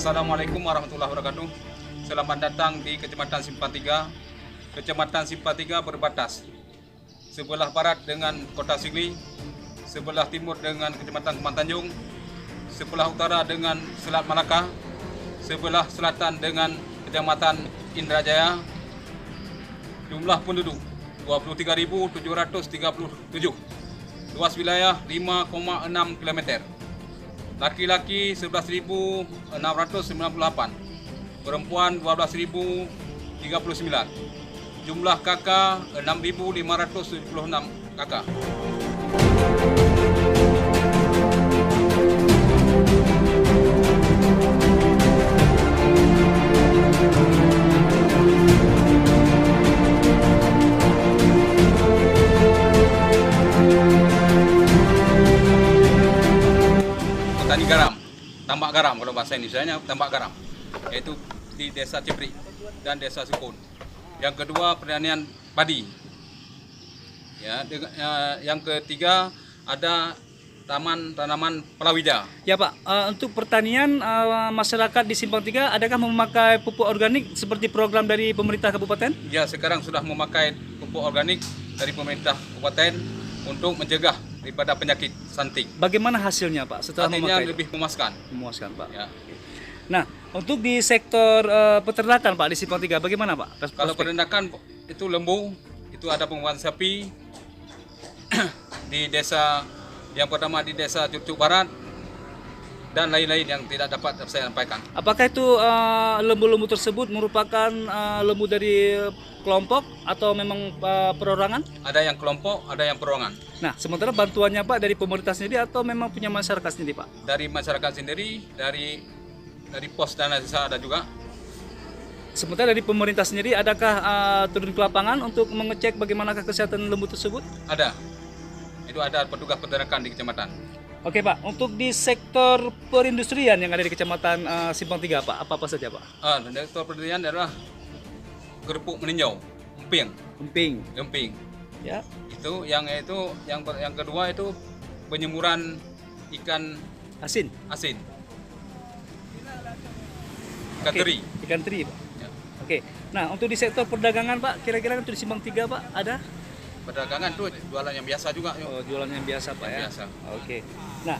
Assalamualaikum warahmatullahi wabarakatuh. Selamat datang di Kecamatan Simpang 3. Kecamatan Simpang 3 berbatas sebelah barat dengan Kota Sigli, sebelah timur dengan Kecamatan Kembang Tanjung, sebelah utara dengan Selat Malaka, sebelah selatan dengan Kecamatan Indrajaya. Jumlah penduduk 23.737. Luas wilayah 5,6 km. Laki-laki 11.698, perempuan 12.039, jumlah kakak 6.576 kakak. Petani garam, tambak garam kalau bahasa Indonesianya tambak garam, yaitu di Desa Ciprik dan Desa Sukun. Yang kedua pertanian padi. Yang ketiga ada taman tanaman palawija. Ya Pak, untuk pertanian masyarakat di Simpang 3 adakah memakai pupuk organik seperti program dari pemerintah kabupaten? Ya, sekarang sudah memakai pupuk organik dari pemerintah kabupaten untuk mencegah daripada penyakit santing. Bagaimana hasilnya Pak setelah Hasilnya memakai? lebih memuaskan. Memuaskan Pak. Ya. Nah, untuk di sektor peternakan Pak di Simpang 3 bagaimana Pak? Kalau peternakan itu lembu, itu ada penguatan sapi di desa yang pertama di Desa Curcuk Barat dan lain-lain yang tidak dapat saya sampaikan. Apakah itu lembu-lembu tersebut merupakan lembu dari kelompok atau memang perorangan? Ada yang kelompok, ada yang perorangan. Nah, sementara bantuannya Pak dari pemerintah sendiri atau memang punya masyarakat sendiri Pak? Dari masyarakat sendiri, dari pos dana desa ada juga. Sementara dari pemerintah sendiri adakah turun ke lapangan untuk mengecek bagaimanakah kesehatan lembu tersebut? Ada. Itu ada petugas peternakan di kecamatan. Oke Pak, untuk di sektor perindustrian yang ada di Kecamatan Simpang 3 Pak, apa saja Pak? Sektor perindustrian adalah kerupuk meninjau, emping. Ya. Itu yang kedua itu penyemuran ikan Asin. Ikan teri. Ikan teri Pak. Ya. Oke. Nah, untuk di sektor perdagangan Pak, kira-kira untuk di Simpang 3 Pak ada? Perdagangan tuh jualan yang biasa juga. Oh, jualan yang biasa Pak ya. Biasa. Oke. Nah,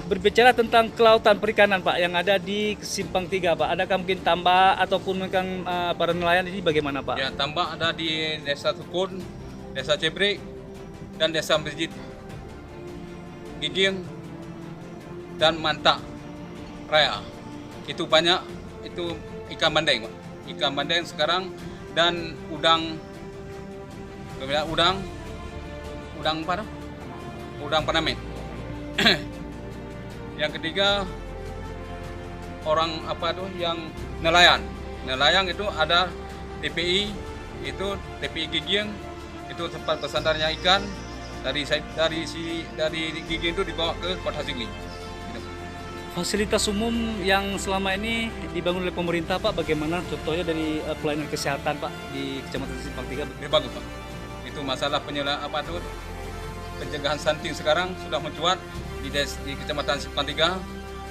berbicara tentang kelautan perikanan Pak yang ada di Simpang 3 Pak, adakah mungkin tambak ataupun mungkin para nelayan ini bagaimana Pak? Ya, tambak ada di Desa Sukun, Desa Ciprik, dan Desa Masjid Giging dan Mantak Raya. Itu banyak, itu ikan bandeng Pak. Ikan bandeng sekarang dan udang apa? Udang Panamit. Yang ketiga orang apa tuh yang nelayan itu ada TPI, itu TPI Giging, itu tempat bersandarnya ikan dari Giging itu dibawa ke Kota Sigli. Fasilitas umum yang selama ini dibangun oleh pemerintah Pak, bagaimana contohnya dari pelayanan kesehatan Pak di Kecamatan Simpang 3? Ini bagus Pak. Itu masalah pencegahan stunting sekarang sudah mencuat di Kecamatan Simpang 3.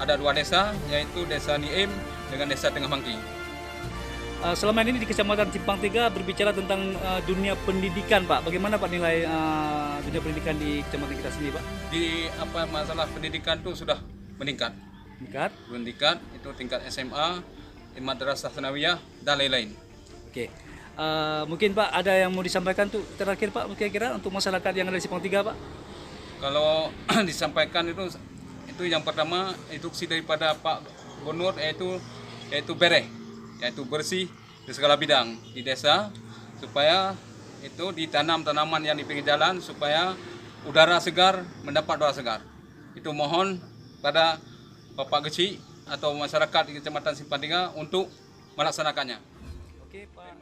Ada 2 desa, yaitu Desa Niem dengan Desa Tengah Mangki. Selama ini di Kecamatan Simpang Tiga berbicara tentang dunia pendidikan, Pak. Bagaimana Pak nilai dunia pendidikan di kecamatan kita sendiri, Pak? Di masalah pendidikan itu sudah meningkat. Meningkat itu tingkat SMA, madrasah sanawiyah dan lain-lain. Oke. Mungkin Pak ada yang mau disampaikan tuh terakhir Pak kira-kira untuk masyarakat yang ada di Simpang Tiga, Pak? Kalau disampaikan itu yang pertama instruksi daripada Pak Gubernur yaitu bersih di segala bidang di desa, supaya itu ditanam tanaman yang di pinggir jalan supaya udara segar mendapat udara segar. Itu mohon pada Bapak Geci atau masyarakat di Kecamatan Simpang Tiga untuk melaksanakannya. Oke, Pak.